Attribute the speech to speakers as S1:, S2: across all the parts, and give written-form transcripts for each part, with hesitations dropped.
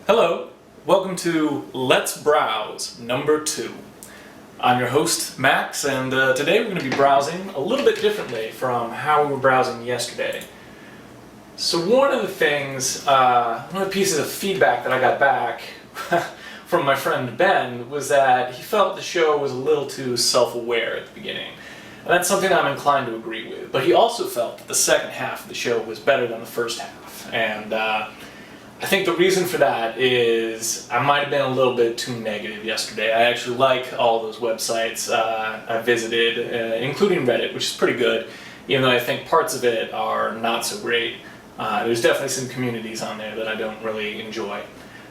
S1: Hello, welcome to Let's Browse number 2. I'm your host, Max, and today we're going to be browsing a little bit differently from how we were browsing yesterday. So one of the pieces of feedback that I got back from my friend Ben was that he felt the show was a little too self-aware at the beginning. And that's something I'm inclined to agree with. But he also felt that the second half of the show was better than the first half. And I think the reason for that is I might have been a little bit too negative yesterday. I actually like all those websites I visited, including Reddit, which is pretty good, even though I think parts of it are not so great. There's definitely some communities on there that I don't really enjoy.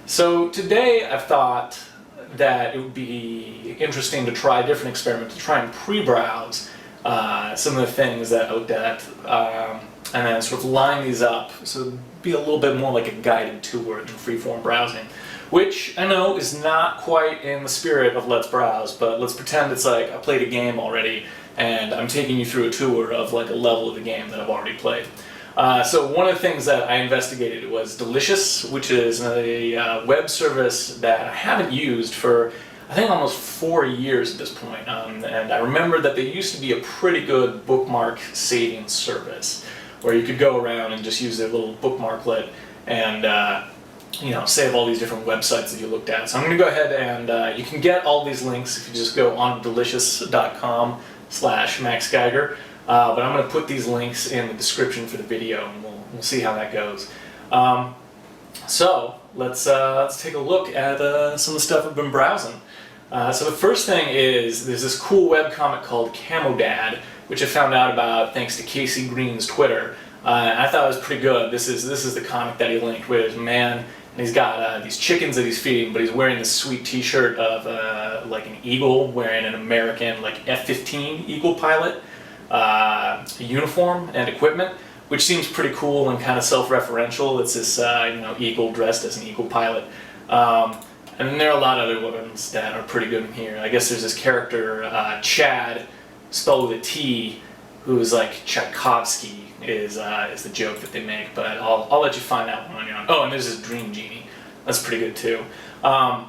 S1: So today I've thought that it would be interesting to try a different experiment, to try and pre-browse some of the things that I looked at, and then sort of line these up so it'd be a little bit more like a guided tour than freeform browsing, which I know is not quite in the spirit of Let's Browse, but let's pretend it's like I played a game already and I'm taking you through a tour of like a level of the game that I've already played. So one of the things that I investigated was Delicious, which is a web service that I haven't used for I think almost 4 years at this point. And I remember that there used to be a pretty good bookmark saving service where you could go around and just use their little bookmarklet and save all these different websites that you looked at. So I'm going to go ahead and you can get all these links if you just go on delicious.com/maxgeiger. But I'm going to put these links in the description for the video, and we'll see how that goes. So let's take a look at some of the stuff I've been browsing. So the first thing is there's this cool webcomic called Camodad, which I found out about thanks to Casey Green's Twitter. And I thought it was pretty good. This is the comic that he linked, where there's a man and he's got these chickens that he's feeding, but he's wearing this sweet T-shirt of like an eagle wearing an American like F-15 Eagle pilot uniform and equipment, which seems pretty cool and kind of self-referential. It's this eagle dressed as an eagle pilot. And then there are a lot of other ones that are pretty good in here. I guess there's this character, Chad, spelled with a T, who's like Tchaikovsky is the joke that they make, but I'll let you find that one on your own. Oh, and there's this Dream Genie. That's pretty good too. And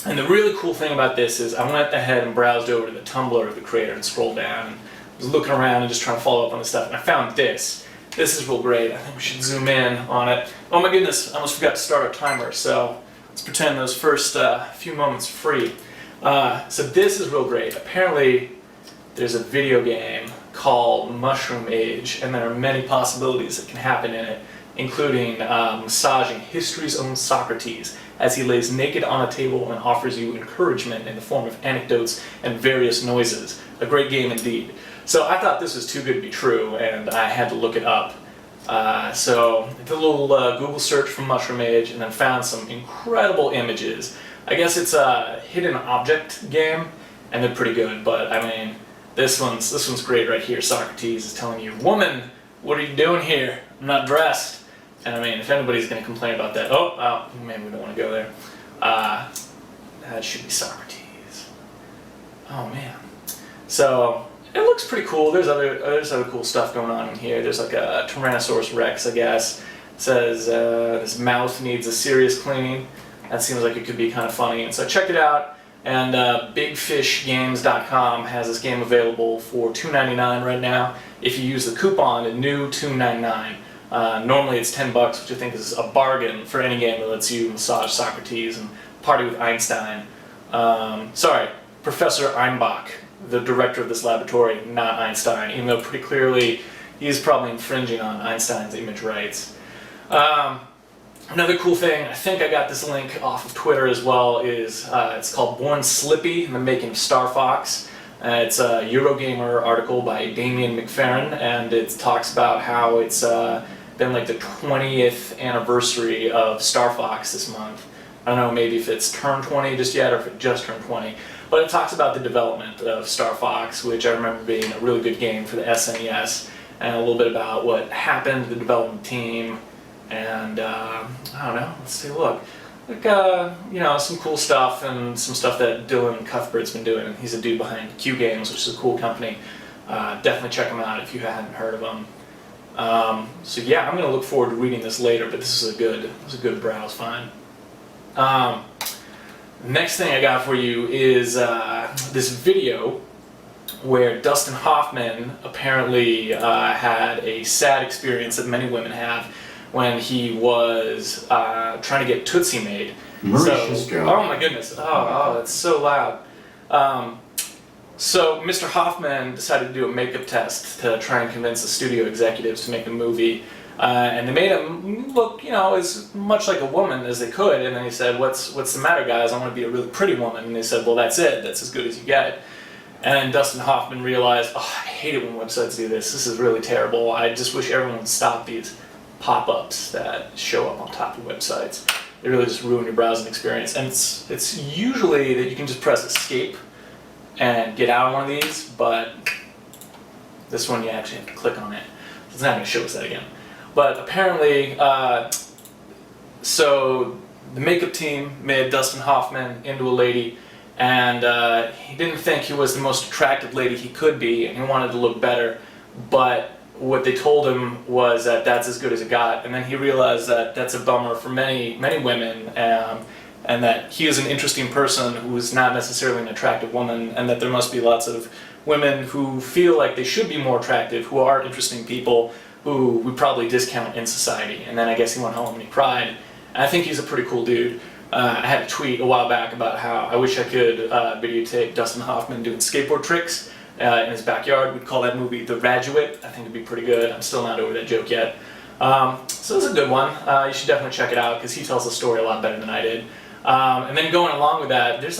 S1: the really cool thing about this is I went ahead and browsed over to the Tumblr of the creator and scrolled down and was looking around and just trying to follow up on the stuff, and I found this. This is real great. I think we should zoom in on it. Oh my goodness, I almost forgot to start our timer, so let's pretend those first few moments are free. So this is real great. Apparently there's a video game called Mushroom Age, and there are many possibilities that can happen in it, including massaging history's own Socrates as he lays naked on a table and offers you encouragement in the form of anecdotes and various noises. A great game indeed. So I thought this was too good to be true, and I had to look it up. So I did a little Google search for Mushroom Age, and then found some incredible images. I guess it's a hidden object game, and they're pretty good. But I mean, this one's great right here. Socrates is telling you, "Woman, what are you doing here? I'm not dressed." And I mean, if anybody's going to complain about that, oh man, we don't want to go there. That should be Socrates. Oh man. So it looks pretty cool. There's other cool stuff going on in here. There's like a Tyrannosaurus Rex, I guess. It says his mouth needs a serious cleaning. That seems like it could be kind of funny. And so I checked it out, and BigFishGames.com has this game available for $2.99 right now. If you use the coupon, the new $2.99. Normally it's $10, which I think is a bargain for any game that lets you massage Socrates and party with Einstein. Sorry, Professor Einbach, the director of this laboratory, not Einstein, even though pretty clearly he's probably infringing on Einstein's image rights. Another cool thing, I think I got this link off of Twitter as well, is it's called Born Slippy and the Making of Star Fox. It's a Eurogamer article by Damien McFerrin, and it talks about how it's been like the 20th anniversary of Star Fox this month. I don't know maybe if it's turned 20 just yet or if it just turned 20. But it talks about the development of Star Fox, which I remember being a really good game for the SNES, and a little bit about what happened to the development team, and I don't know, let's take a look. Like, some cool stuff and some stuff that Dylan Cuthbert's been doing. He's a dude behind Q Games, which is a cool company. Definitely check him out if you hadn't heard of him. So yeah, I'm going to look forward to reading this later, but this is a good browse find. Next thing I got for you is this video where Dustin Hoffman apparently had a sad experience that many women have when he was trying to get Tootsie made.
S2: Mauritius Joe.
S1: Oh my goodness! Oh, it's so loud. So Mr. Hoffman decided to do a makeup test to try and convince the studio executives to make the movie, and they made him look, as much like a woman as they could. And then he said, "What's the matter, guys? I want to be a really pretty woman." And they said, "Well, that's it. That's as good as you get." And Dustin Hoffman realized, "Oh, I hate it when websites do this. This is really terrible. I just wish everyone would stop these pop-ups that show up on top of websites. They really just ruin your browsing experience." And it's usually that you can just press escape and get out of one of these, but this one you actually have to click on it. It's not going to show us that again. But apparently, so the makeup team made Dustin Hoffman into a lady, and he didn't think he was the most attractive lady he could be, and he wanted to look better, but what they told him was that that's as good as it got. And then he realized that that's a bummer for many women, and that he is an interesting person who is not necessarily an attractive woman, and that there must be lots of women who feel like they should be more attractive, who are interesting people, who we probably discount in society. And then I guess he went home and he cried. And I think he's a pretty cool dude. I had a tweet a while back about how I wish I could videotape Dustin Hoffman doing skateboard tricks in his backyard. We'd call that movie The Raduate. I think it'd be pretty good. I'm still not over that joke yet. So it's a good one. You should definitely check it out because he tells the story a lot better than I did. And then going along with that, there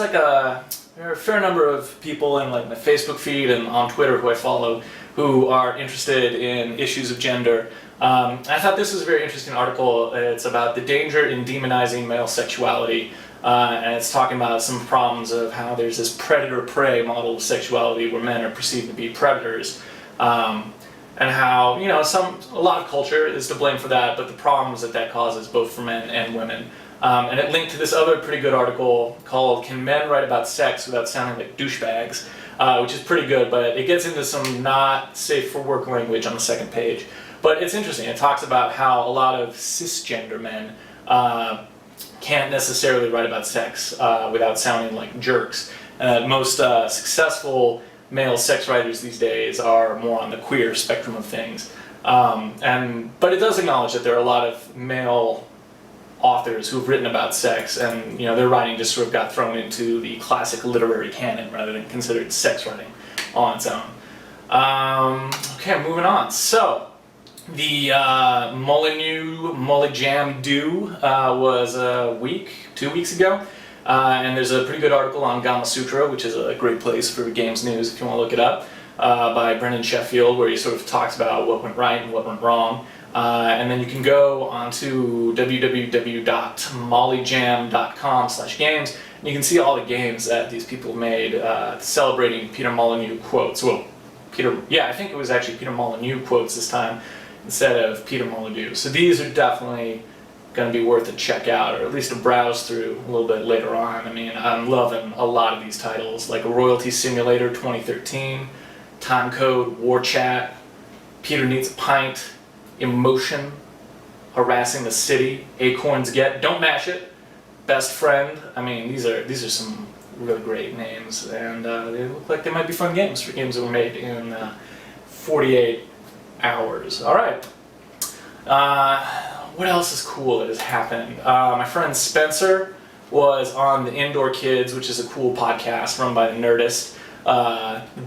S1: are a fair number of people in like my Facebook feed and on Twitter who I follow who are interested in issues of gender. I thought this was a very interesting article. It's about the danger in demonizing male sexuality, and it's talking about some problems of how there's this predator-prey model of sexuality where men are perceived to be predators, and how a lot of culture is to blame for that, but the problems that causes both for men and women. And it linked to this other pretty good article called "Can Men Write About Sex Without Sounding Like Douchebags?" Which is pretty good, but it gets into some not safe for work language on the second page. But it's interesting. It talks about how a lot of cisgender men can't necessarily write about sex without sounding like jerks. Most successful male sex writers these days are more on the queer spectrum of things. But it does acknowledge that there are a lot of male authors who've written about sex, and their writing just sort of got thrown into the classic literary canon rather than considered sex writing on its own. Okay, moving on. So the Molly Jam Do was 2 weeks ago, and there's a pretty good article on Gama Sutra, which is a great place for games news if you want to look it up, by Brendan Sheffield, where he sort of talks about what went right and what went wrong. And then you can go onto www.mollyjam.com/games, and you can see all the games that these people made celebrating Peter Molyneux quotes. Well, I think it was actually Peter Molyneux quotes this time instead of Peter Molyneux. So these are definitely going to be worth a check out, or at least a browse through a little bit later on. I mean, I'm loving a lot of these titles, like Royalty Simulator 2013, Time Code, War Chat, Peter Needs a Pint, Emotion, Harassing the City, Acorns Get, Don't Mash It, Best Friend. I mean, these are some really great names, and they look like they might be fun games for games that were made in 48 hours. All right. What else is cool that has happened? My friend Spencer was on the Indoor Kids, which is a cool podcast run by the Nerdist.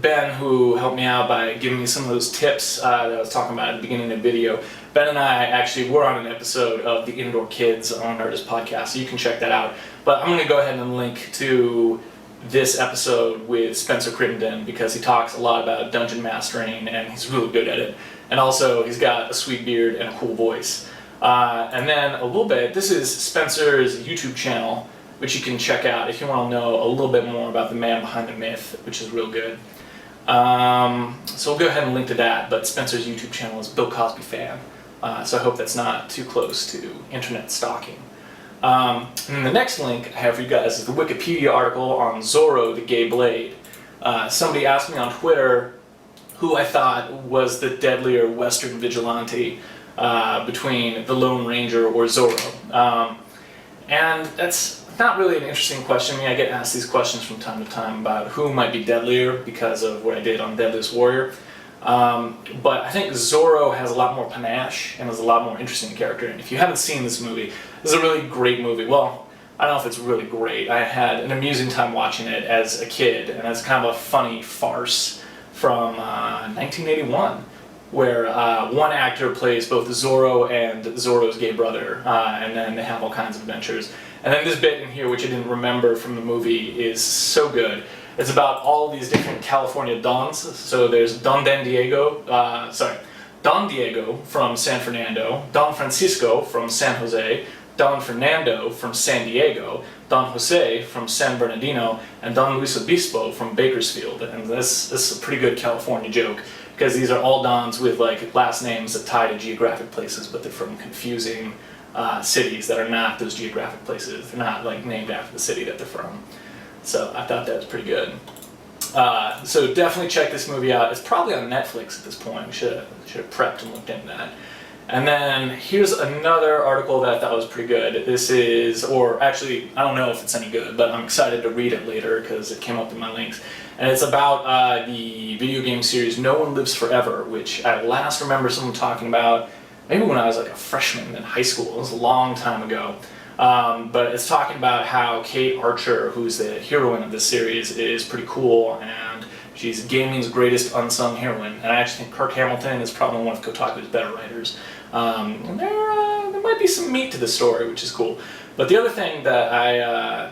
S1: Ben, who helped me out by giving me some of those tips that I was talking about at the beginning of the video, Ben and I actually were on an episode of the Indoor Kids on Nerdist podcast, so you can check that out. But I'm going to go ahead and link to this episode with Spencer Crittenden because he talks a lot about dungeon mastering and he's really good at it. And also, he's got a sweet beard and a cool voice. And then a little bit, this is Spencer's YouTube channel, which you can check out if you want to know a little bit more about the man behind the myth, which is real good. So we'll go ahead and link to that, but Spencer's YouTube channel is Bill Cosby Fan, so I hope that's not too close to internet stalking. And then the next link I have for you guys is the Wikipedia article on Zorro the Gay Blade. Somebody asked me on Twitter who I thought was the deadlier Western vigilante between the Lone Ranger or Zorro. And that's not really an interesting question. I mean, I get asked these questions from time to time about who might be deadlier because of what I did on Deadliest Warrior. But I think Zorro has a lot more panache and is a lot more interesting character. And if you haven't seen this movie, this is a really great movie. Well, I don't know if it's really great. I had an amusing time watching it as a kid, and it's kind of a funny farce from 1981, where one actor plays both Zorro and Zorro's gay brother, and then they have all kinds of adventures. And then this bit in here, which I didn't remember from the movie, is so good. It's about all these different California Dons. So there's Don Diego from San Fernando, Don Francisco from San Jose, Don Fernando from San Diego, Don Jose from San Bernardino, and Don Luis Obispo from Bakersfield. And this is a pretty good California joke, because these are all Dons with like last names that tie to geographic places, but they're from confusing cities that are not those geographic places. They're not like named after the city that they're from. So I thought that was pretty good. So definitely check this movie out. It's probably on Netflix at this point. We should have prepped and looked into that. And then here's another article that I thought was pretty good. This is, or actually, I don't know if it's any good, but I'm excited to read it later because it came up in my links. And it's about the video game series No One Lives Forever, which I last remember someone talking about maybe when I was like a freshman in high school. It was a long time ago. But it's talking about how Kate Archer, who's the heroine of this series, is pretty cool, and she's gaming's greatest unsung heroine. And I actually think Kirk Hamilton is probably one of Kotaku's better writers. And there might be some meat to the story, which is cool. But the other thing that I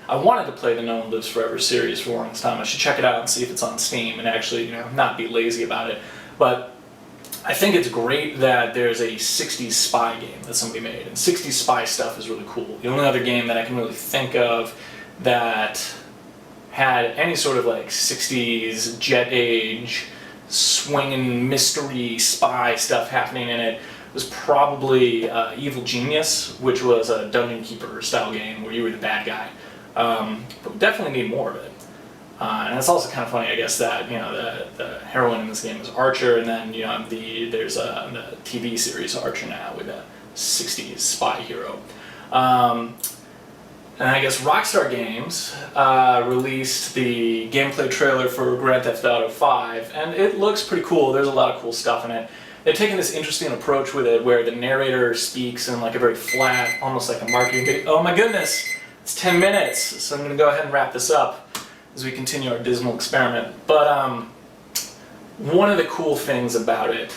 S1: wanted to play the No One Lives Forever series for the longest time. I should check it out and see if it's on Steam and actually, not be lazy about it. But I think it's great that there's a 60s spy game that somebody made, and 60s spy stuff is really cool. The only other game that I can really think of that had any sort of like 60s jet age swinging mystery spy stuff happening in it was probably Evil Genius, which was a Dungeon Keeper style game where you were the bad guy. But we definitely need more of it. And it's also kind of funny, I guess, that the heroine in this game is Archer, and then there's the TV series Archer now with a 60s spy hero. And I guess Rockstar Games released the gameplay trailer for Grand Theft Auto 5, and it looks pretty cool. There's a lot of cool stuff in it. They've taken this interesting approach with it, where the narrator speaks in like a very flat, almost like a marketing video. Oh my goodness, it's 10 minutes, so I'm going to go ahead and wrap this up as we continue our dismal experiment. But one of the cool things about it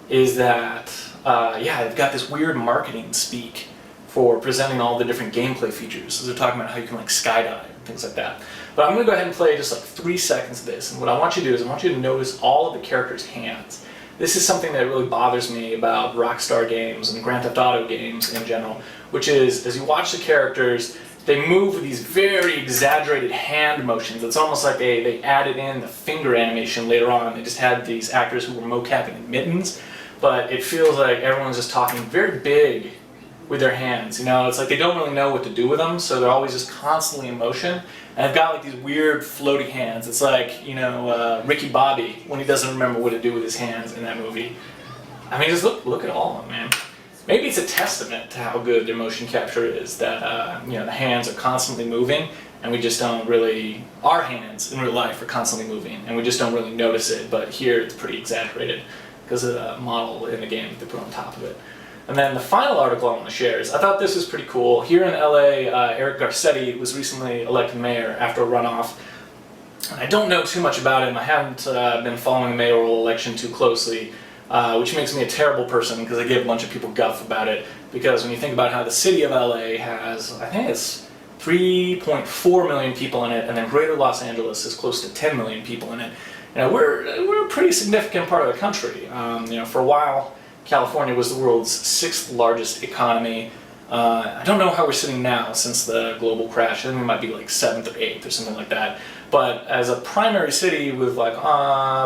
S1: is that, they've got this weird marketing speak for presenting all the different gameplay features. So they're talking about how you can like skydive and things like that. But I'm going to go ahead and play just like 3 seconds of this. And what I want you to do is I want you to notice all of the characters' hands. This is something that really bothers me about Rockstar games and Grand Theft Auto games in general, which is as you watch the characters, they move with these very exaggerated hand motions. It's almost like they added in the finger animation later on. They just had these actors who were mocapping in mittens, but it feels like everyone's just talking very big with their hands. It's like they don't really know what to do with them, so they're always just constantly in motion. And they've got like these weird floaty hands. It's like, Ricky Bobby when he doesn't remember what to do with his hands in that movie. I mean, just look at all of them, man. Maybe it's a testament to how good their motion capture is that the hands are constantly moving, and we just don't really. Our hands in real life are constantly moving, and we just don't really notice it. But here it's pretty exaggerated because of the model in the game that they put on top of it. And then the final article I want to share is I thought this was pretty cool. Here in LA, Eric Garcetti was recently elected mayor after a runoff. And I don't know too much about him. I haven't been following the mayoral election too closely. Which makes me a terrible person because I give a bunch of people guff about it. Because when you think about how the city of LA has, I think it's 3.4 million people in it, and then Greater Los Angeles is close to 10 million people in it. We're a pretty significant part of the country. For a while, California was the world's 6th largest economy. I don't know how we're sitting now since the global crash. I think we might be like 7th or 8th or something like that. But as a primary city with like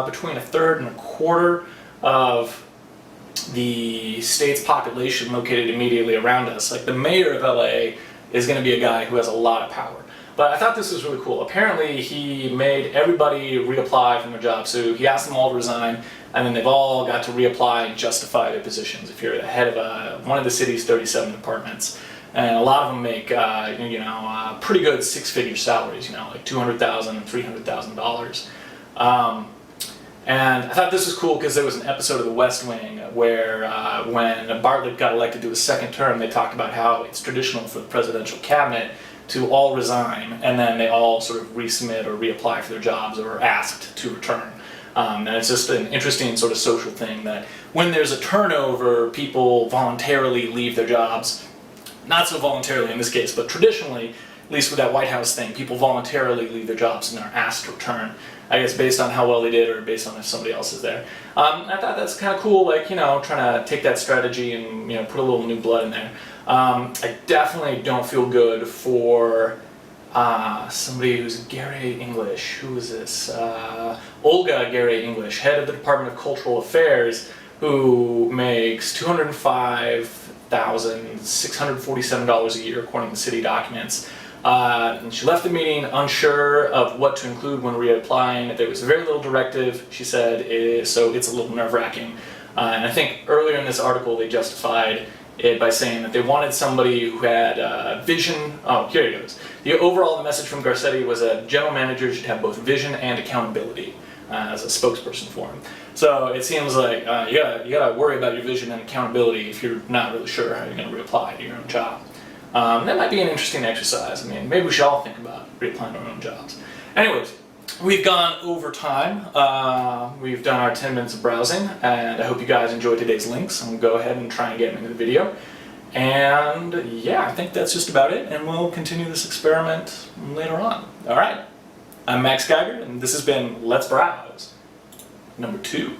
S1: between 1/3 and 1/4 of the state's population located immediately around us, like the mayor of LA is going to be a guy who has a lot of power. But I thought this was really cool. Apparently he made everybody reapply from their job. So he asked them all to resign, and then they've all got to reapply and justify their positions. If you're the head of one of the city's 37 departments, and a lot of them make pretty good six-figure salaries, like $200,000 and $300,000. And I thought this was cool because there was an episode of The West Wing where when Bartlett got elected to his second term, they talked about how it's traditional for the presidential cabinet to all resign, and then they all sort of resubmit or reapply for their jobs or are asked to return. And it's just an interesting sort of social thing that when there's a turnover, people voluntarily leave their jobs. Not so voluntarily in this case, but traditionally, at least with that White House thing, people voluntarily leave their jobs and are asked to return. I guess based on how well they did or based on if somebody else is there. I thought that's kind of cool, like, trying to take that strategy and, put a little new blood in there. I definitely don't feel good for somebody who's Gary English. Who is this? Olga Gary English, head of the Department of Cultural Affairs, who makes $205,647 a year according to city documents. And she left the meeting unsure of what to include when reapplying. There was very little directive, she said, so it's a little nerve-wracking. And I think earlier in this article they justified it by saying that they wanted somebody who had vision. Oh, here it goes. The message from Garcetti was a general manager should have both vision and accountability as a spokesperson for him. So it seems like you gotta worry about your vision and accountability if you're not really sure how you're going to reapply to your own job. That might be an interesting exercise. I mean, maybe we should all think about reapplying to our own jobs. Anyways, we've gone over time. We've done our 10 minutes of browsing, and I hope you guys enjoyed today's links. I'm going to go ahead and try and get them into the video. And yeah, I think that's just about it, and we'll continue this experiment later on. Alright, I'm Max Geiger, and this has been Let's Browse #2.